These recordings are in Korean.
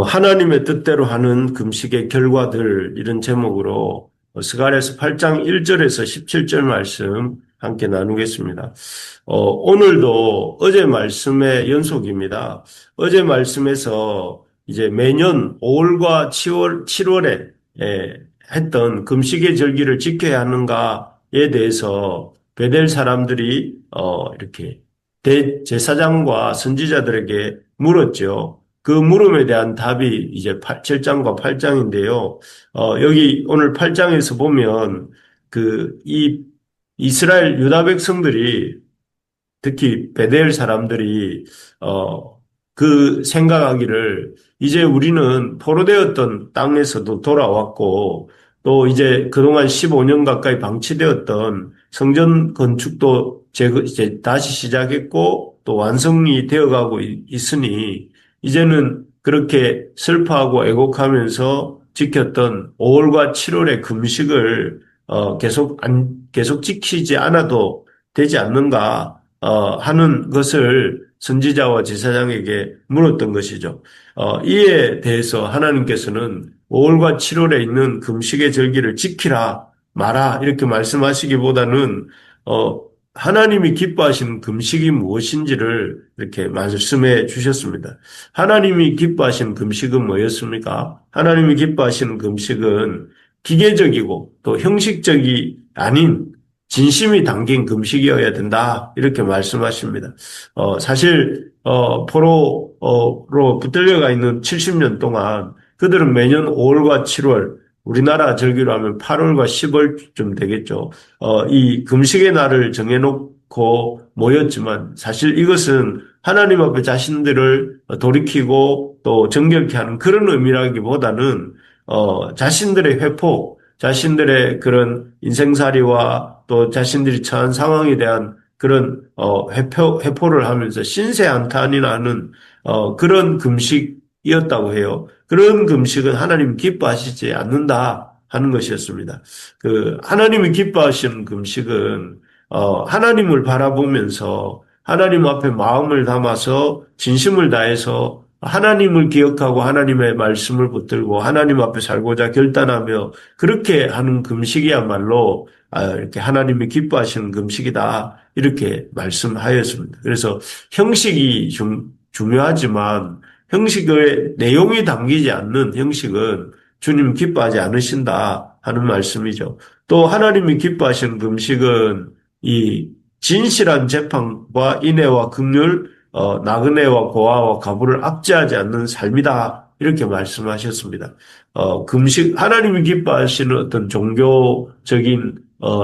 하나님의 뜻대로 하는 금식의 결과들 이런 제목으로 스가랴서 8장 1절에서 17절 말씀 함께 나누겠습니다. 오늘도 어제 말씀의 연속입니다. 어제 말씀에서 이제 매년 5월과 7월에 했던 금식의 절기를 지켜야 하는가에 대해서 베델 사람들이 이렇게 대제사장과 선지자들에게 물었죠. 그 물음에 대한 답이 이제 7장과 8장인데요. 여기 오늘 8장에서 보면 이 이스라엘 유다 백성들이 특히 베델 사람들이 그 생각하기를 이제 우리는 포로되었던 땅에서도 돌아왔고 또 이제 그동안 15년 가까이 방치되었던 성전 건축도 이제 다시 시작했고 또 완성이 되어가고 있으니 이제는 그렇게 슬퍼하고 애곡하면서 지켰던 5월과 7월의 금식을 계속 지키지 않아도 되지 않는가 하는 것을 선지자와 제사장에게 물었던 것이죠. 이에 대해서 하나님께서는 5월과 7월에 있는 금식의 절기를 지키라 마라 이렇게 말씀하시기보다는 하나님이 기뻐하시는 금식이 무엇인지를 이렇게 말씀해 주셨습니다. 하나님이 기뻐하시는 금식은 뭐였습니까? 하나님이 기뻐하시는 금식은 기계적이고 또 형식적이 아닌 진심이 담긴 금식이어야 된다. 이렇게 말씀하십니다. 사실, 포로로 붙들려가 있는 70년 동안 그들은 매년 5월과 7월, 우리나라 절기로 하면 8월과 10월쯤 되겠죠. 이 금식의 날을 정해놓고 모였지만 사실 이것은 하나님 앞에 자신들을 돌이키고 또 정결케 하는 그런 의미라기보다는 자신들의 회복, 자신들의 그런 인생살이와 또 자신들이 처한 상황에 대한 그런 회포를 하면서 신세한탄이나 하는 그런 금식이었다고 해요. 그런 금식은 하나님 기뻐하시지 않는다 하는 것이었습니다. 하나님이 기뻐하시는 금식은 하나님을 바라보면서 하나님 앞에 마음을 담아서 진심을 다해서 하나님을 기억하고 하나님의 말씀을 붙들고 하나님 앞에 살고자 결단하며 그렇게 하는 금식이야말로 이렇게 하나님이 기뻐하시는 금식이다 이렇게 말씀하였습니다. 그래서 형식이 중요하지만 형식의 내용이 담기지 않는 형식은 주님 기뻐하지 않으신다 하는 말씀이죠. 또 하나님이 기뻐하시는 금식은 이 진실한 재판과 인애와 긍휼 나그네와 고아와 과부를 압제하지 않는 삶이다. 이렇게 말씀하셨습니다. 금식, 하나님이 기뻐하시는 어떤 종교적인,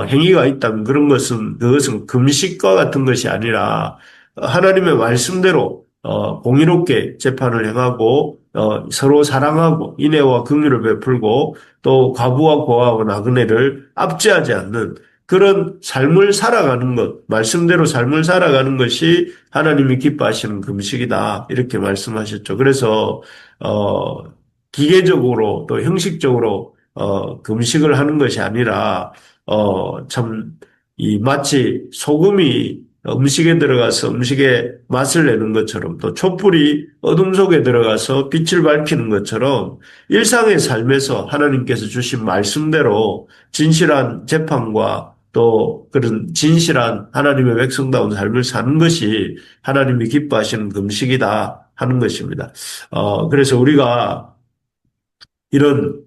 행위가 있다면 그것은 금식과 같은 것이 아니라 하나님의 말씀대로, 공의롭게 재판을 행하고, 서로 사랑하고, 인애와 긍휼을 베풀고, 또 과부와 고아와 나그네를 압제하지 않는 그런 삶을 살아가는 것, 말씀대로 삶을 살아가는 것이 하나님이 기뻐하시는 금식이다. 이렇게 말씀하셨죠. 그래서, 기계적으로 또 형식적으로, 금식을 하는 것이 아니라, 마치 소금이 음식에 들어가서 음식의 맛을 내는 것처럼 또 촛불이 어둠 속에 들어가서 빛을 밝히는 것처럼 일상의 삶에서 하나님께서 주신 말씀대로 진실한 재판과 또 그런 진실한 하나님의 백성다운 삶을 사는 것이 하나님이 기뻐하시는 금식이다 하는 것입니다. 그래서 우리가 이런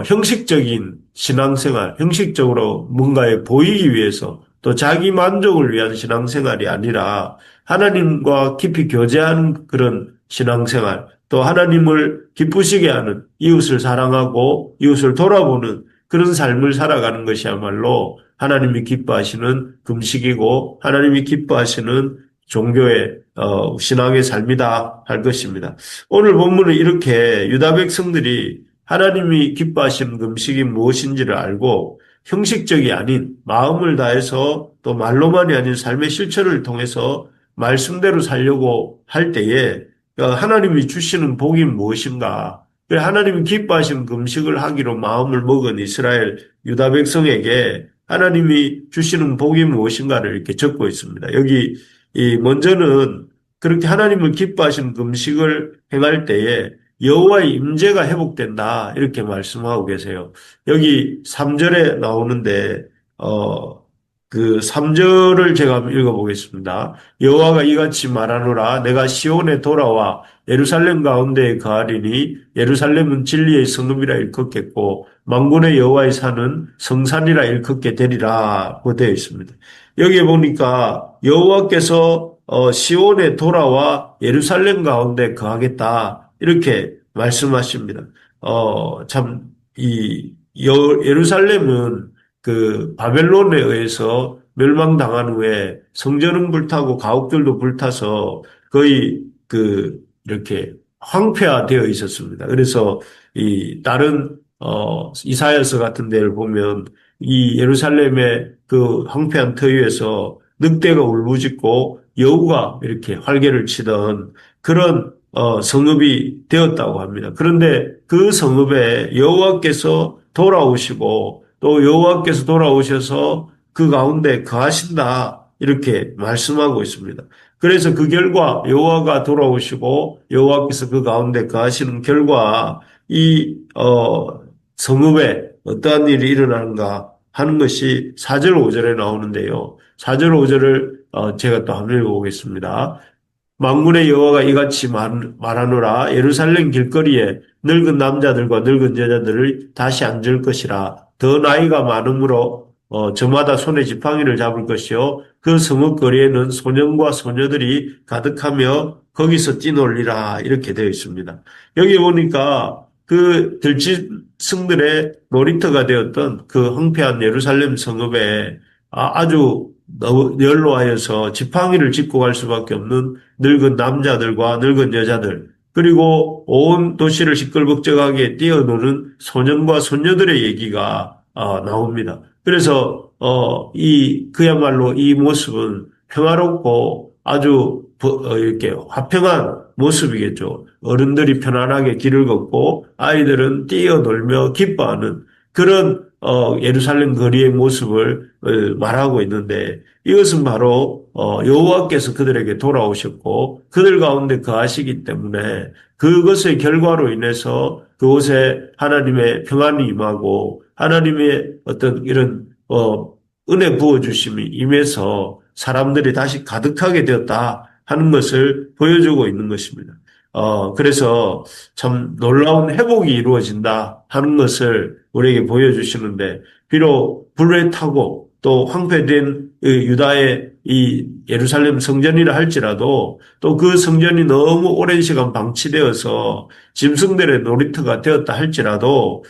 형식적인 신앙생활, 형식적으로 뭔가에 보이기 위해서 또 자기 만족을 위한 신앙생활이 아니라 하나님과 깊이 교제하는 그런 신앙생활, 또 하나님을 기쁘시게 하는 이웃을 사랑하고 이웃을 돌아보는 그런 삶을 살아가는 것이야말로 하나님이 기뻐하시는 금식이고 하나님이 기뻐하시는 종교의 신앙의 삶이다 할 것입니다. 오늘 본문은 이렇게 유다 백성들이 하나님이 기뻐하시는 금식이 무엇인지를 알고 형식적이 아닌 마음을 다해서 또 말로만이 아닌 삶의 실천을 통해서 말씀대로 살려고 할 때에 하나님이 주시는 복이 무엇인가? 하나님이 기뻐하시는 금식을 하기로 마음을 먹은 이스라엘 유다 백성에게 하나님이 주시는 복이 무엇인가를 이렇게 적고 있습니다. 먼저는 그렇게 하나님을 기뻐하시는 금식을 행할 때에 여호와의 임재가 회복된다 이렇게 말씀하고 계세요. 여기 3절에 나오는데 그 3절을 제가 한번 읽어보겠습니다. 여호와가 이같이 말하노라 내가 시온에 돌아와 예루살렘 가운데에 거하리니 예루살렘은 진리의 성읍이라 일컫겠고 만군의 여호와의 산은 성산이라 일컫게 되리라고 되어 있습니다. 여기에 보니까 여호와께서 시온에 돌아와 예루살렘 가운데 거하겠다 이렇게 말씀하십니다. 참 예루살렘은 그 바벨론에 의해서 멸망당한 후에 성전은 불타고 가옥들도 불타서 거의 이렇게 황폐화되어 있었습니다. 그래서 이 다른 이사야서 같은 데를 보면 이 예루살렘의 그 황폐한 터위에서 늑대가 울부짖고 여우가 이렇게 활개를 치던 그런 성읍이 되었다고 합니다. 그런데 그 성읍에 여호와께서 돌아오시고 또 여호와께서 돌아오셔서 그 가운데 거하신다 이렇게 말씀하고 있습니다. 그래서 그 결과 여호와가 돌아오시고 여호와께서 그 가운데 거하시는 결과 이 성읍에 어떠한 일이 일어나는가 하는 것이 4절 5절에 나오는데요. 4절 5절을 제가 또 한번 읽어보겠습니다. 만군의 여호와가 이같이 말하노라 예루살렘 길거리에 늙은 남자들과 늙은 여자들을 다시 앉을 것이라 더 나이가 많으므로 저마다 손에 지팡이를 잡을 것이요 그 성읍 거리에는 소년과 소녀들이 가득하며 거기서 뛰놀리라 이렇게 되어 있습니다. 여기 보니까 그 들짐승들의 놀이터가 되었던 그 황폐한 예루살렘 성읍에 아주 연로하여서 지팡이를 짚고 갈 수밖에 없는 늙은 남자들과 늙은 여자들 그리고 온 도시를 시끌벅적하게 뛰어노는 소년과 소녀들의 얘기가 나옵니다. 그래서 그야말로 이 모습은 평화롭고 아주 이렇게 화평한 모습이겠죠. 어른들이 편안하게 길을 걷고 아이들은 뛰어놀며 기뻐하는 그런 예루살렘 거리의 모습을 말하고 있는데 이것은 바로 여호와께서 그들에게 돌아오셨고 그들 가운데 거하시기 때문에 그것의 결과로 인해서 그곳에 하나님의 평안이 임하고 하나님의 어떤 이런 은혜 부어주심이 임해서 사람들이 다시 가득하게 되었다 하는 것을 보여주고 있는 것입니다. 그래서 참 놀라운 회복이 이루어진다 하는 것을 우리에게 보여주시는데, 비록 불에 타고 또 황폐된 유다의 이 예루살렘 성전이라 할지라도 또 그 성전이 너무 오랜 시간 방치되어서 짐승들의 놀이터가 되었다 할지라도,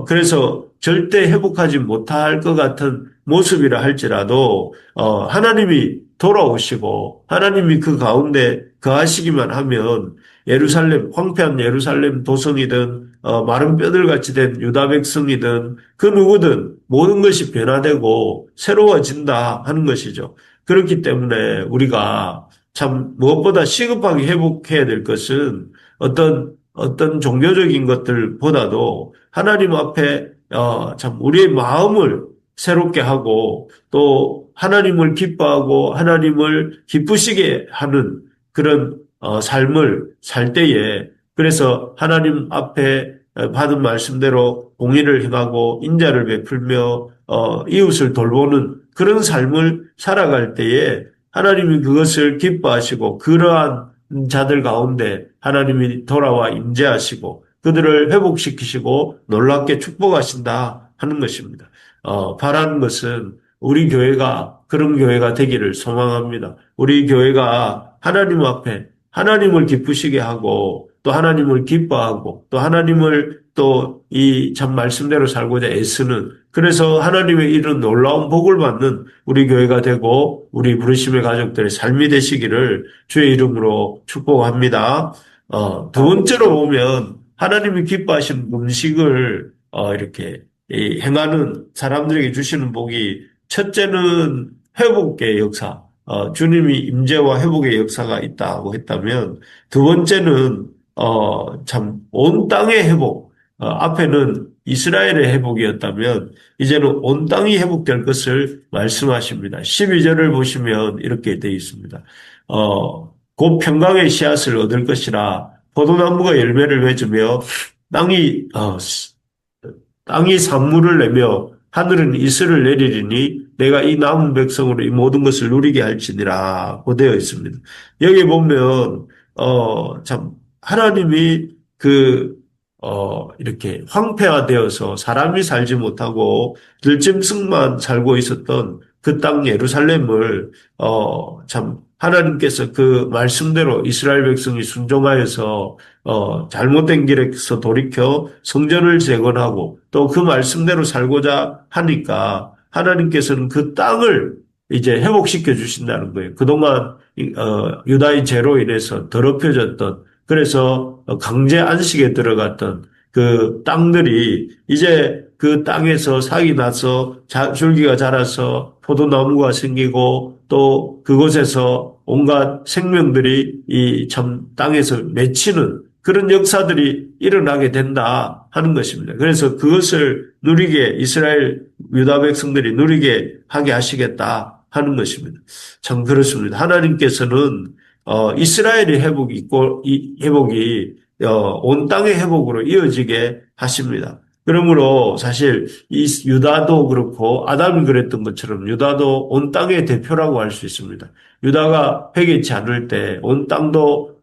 그래서 절대 회복하지 못할 것 같은 모습이라 할지라도, 하나님이 돌아오시고 하나님이 그 가운데 거하시기만 하면 예루살렘, 황폐한 예루살렘 도성이든 마른 뼈들같이 된 유다 백성이든 그 누구든 모든 것이 변화되고 새로워진다 하는 것이죠. 그렇기 때문에 우리가 참 무엇보다 시급하게 회복해야 될 것은 어떤 종교적인 것들보다도 하나님 앞에 참 우리의 마음을 새롭게 하고 또 하나님을 기뻐하고 하나님을 기쁘시게 하는 그런 삶을 살 때에 그래서 하나님 앞에 받은 말씀대로 공의를 행하고 인자를 베풀며 이웃을 돌보는 그런 삶을 살아갈 때에 하나님이 그것을 기뻐하시고 그러한 자들 가운데 하나님이 돌아와 임재하시고 그들을 회복시키시고 놀랍게 축복하신다 하는 것입니다. 바라는 것은 우리 교회가 그런 교회가 되기를 소망합니다. 우리 교회가 하나님 앞에 하나님을 기쁘시게 하고 또 하나님을 기뻐하고 또 하나님을 또 이 참 말씀대로 살고자 애쓰는 그래서 하나님의 이런 놀라운 복을 받는 우리 교회가 되고 우리 부르심의 가족들의 삶이 되시기를 주의 이름으로 축복합니다. 두 번째로 보면 하나님이 기뻐하시는 음식을 이렇게 행하는 사람들에게 주시는 복이 첫째는 회복의 역사, 주님이 임재와 회복의 역사가 있다고 했다면 두 번째는 참 온 땅의 회복, 앞에는 이스라엘의 회복이었다면 이제는 온 땅이 회복될 것을 말씀하십니다. 12절을 보시면 이렇게 되어 있습니다. 곧 평강의 씨앗을 얻을 것이라 포도나무가 열매를 맺으며 땅이 땅이 산물을 내며 하늘은 이슬을 내리리니 내가 이 남은 백성으로 이 모든 것을 누리게 할지니라 고 되어 있습니다. 여기 보면 참 하나님이 이렇게 황폐화되어서 사람이 살지 못하고 들짐승만 살고 있었던 그 땅 예루살렘을 참 하나님께서 그 말씀대로 이스라엘 백성이 순종하여서 잘못된 길에서 돌이켜 성전을 재건하고 또 그 말씀대로 살고자 하니까 하나님께서는 그 땅을 이제 회복시켜 주신다는 거예요. 그동안 유다의 죄로 인해서 더럽혀졌던 그래서 강제 안식에 들어갔던 그 땅들이 이제 그 땅에서 삭이 나서 줄기가 자라서 포도나무가 생기고 또 그곳에서 온갖 생명들이 이 참 땅에서 맺히는 그런 역사들이 일어나게 된다 하는 것입니다. 그래서 그것을 누리게 이스라엘 유다 백성들이 누리게 하게 하시겠다 하는 것입니다. 참 그렇습니다. 하나님께서는 이스라엘의 회복이 있고 이 회복이 온 땅의 회복으로 이어지게 하십니다. 그러므로 사실 이 유다도 그렇고 아담이 그랬던 것처럼 유다도 온 땅의 대표라고 할 수 있습니다. 유다가 회개치 않을 때 온 땅도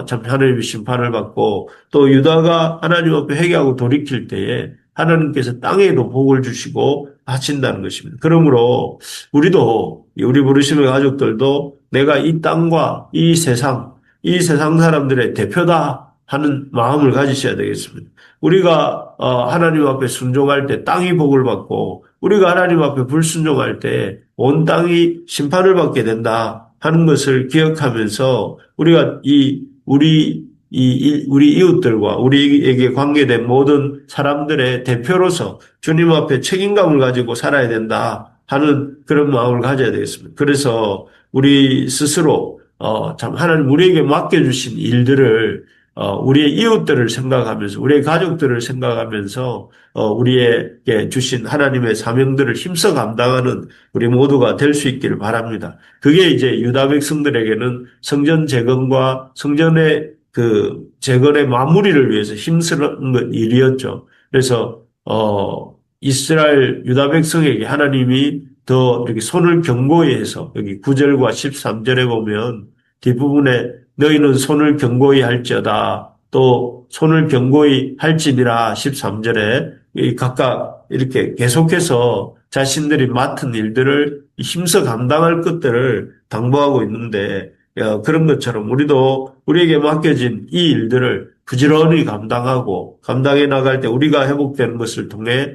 참 하나님의 심판을 받고 또 유다가 하나님 앞에 회개하고 돌이킬 때에 하나님께서 땅에도 복을 주시고 하신다는 것입니다. 그러므로 우리도 우리 부르심의 가족들도 내가 이 땅과 이 세상 사람들의 대표다 하는 마음을 가지셔야 되겠습니다. 우리가 하나님 앞에 순종할 때 땅이 복을 받고 우리가 하나님 앞에 불순종할 때 온 땅이 심판을 받게 된다 하는 것을 기억하면서 우리가 우리 이웃들과 우리에게 관계된 모든 사람들의 대표로서 주님 앞에 책임감을 가지고 살아야 된다 하는 그런 마음을 가져야 되겠습니다. 그래서 우리 스스로 참 하나님 우리에게 맡겨주신 일들을 우리의 이웃들을 생각하면서 우리의 가족들을 생각하면서 우리에게 주신 하나님의 사명들을 힘써 감당하는 우리 모두가 될 수 있기를 바랍니다. 그게 이제 유다 백성들에게는 성전 재건과 성전의 그 재건의 마무리를 위해서 힘쓰는 일이었죠. 그래서 이스라엘 유다 백성에게 하나님이 더 이렇게 손을 견고히 해서 여기 9절과 13절에 보면 뒷부분에 너희는 손을 견고히 할지어다 또 손을 견고히 할지니라 13절에 각각 이렇게 계속해서 자신들이 맡은 일들을 힘써 감당할 것들을 당부하고 있는데 그런 것처럼 우리도 우리에게 맡겨진 이 일들을 부지런히 감당해 나갈 때 우리가 회복되는 것을 통해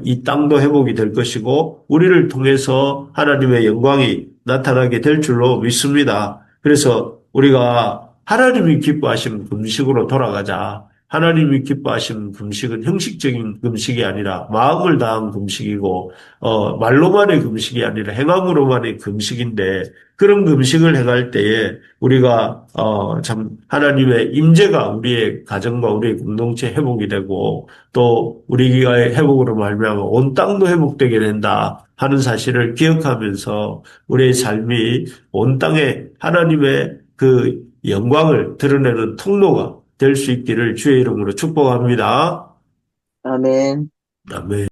이 땅도 회복이 될 것이고 우리를 통해서 하나님의 영광이 나타나게 될 줄로 믿습니다. 그래서 우리가 하나님이 기뻐하시는 금식으로 돌아가자. 하나님이 기뻐하시는 금식은 형식적인 금식이 아니라 마음을 다한 금식이고 말로만의 금식이 아니라 행함으로만의 금식인데 그런 금식을 행할 때에 우리가 참 하나님의 임재가 우리의 가정과 우리의 공동체 회복이 되고 또 우리가 회복으로 말미암아 온 땅도 회복되게 된다 하는 사실을 기억하면서 우리의 삶이 온 땅에 하나님의 그 영광을 드러내는 통로가 될 수 있기를 주의 이름으로 축복합니다. 아멘. 아멘.